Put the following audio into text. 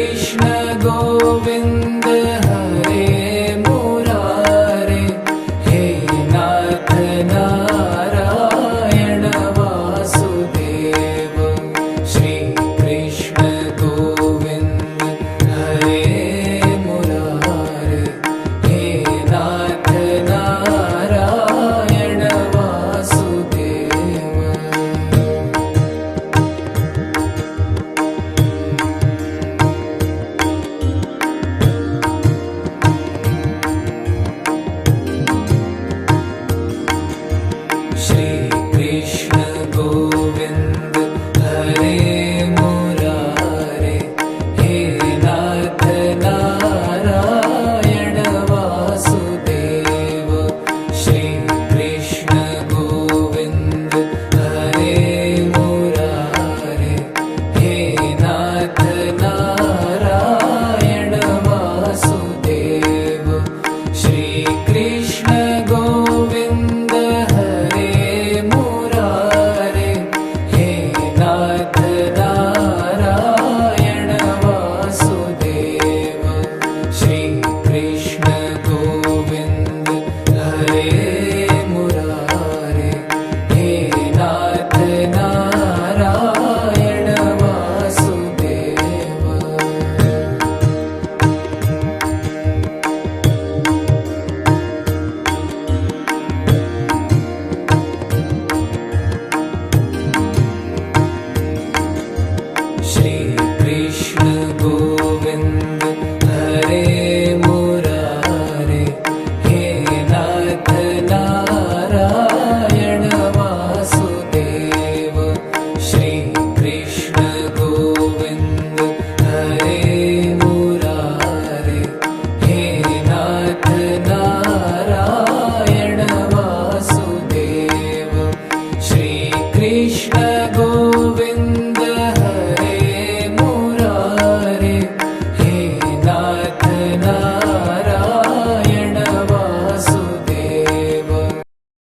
कृष्ण गोविंद हरे मुरारे, हे नाथ नारायण वासुदेव। श्री कृष्ण गोविंद हरे मुरारे, हे नाथ नारायण वासुदेव। श्री कृष्ण गोविंद हरे मुरारे, हे नाथ नारायण वासुदेव। श्री कृष्ण गोविंद हरे मुरारे, हे नाथ नारायण वासुदेव। श्री कृष्ण गोविंद हरे मुरारे, हे नाथ नारायण वासुदेव। श्री कृष्ण गोविंद हरे मुरारे, हे नाथ नारायण वासुदेव। श्री कृष्ण गोविंद हरे मुरारे, हे नाथ नारायण वासुदेव। श्री कृष्ण गोविंद हरे मुरारे, हे नाथ नारायण वासुदेव। श्री कृष्ण गोविंद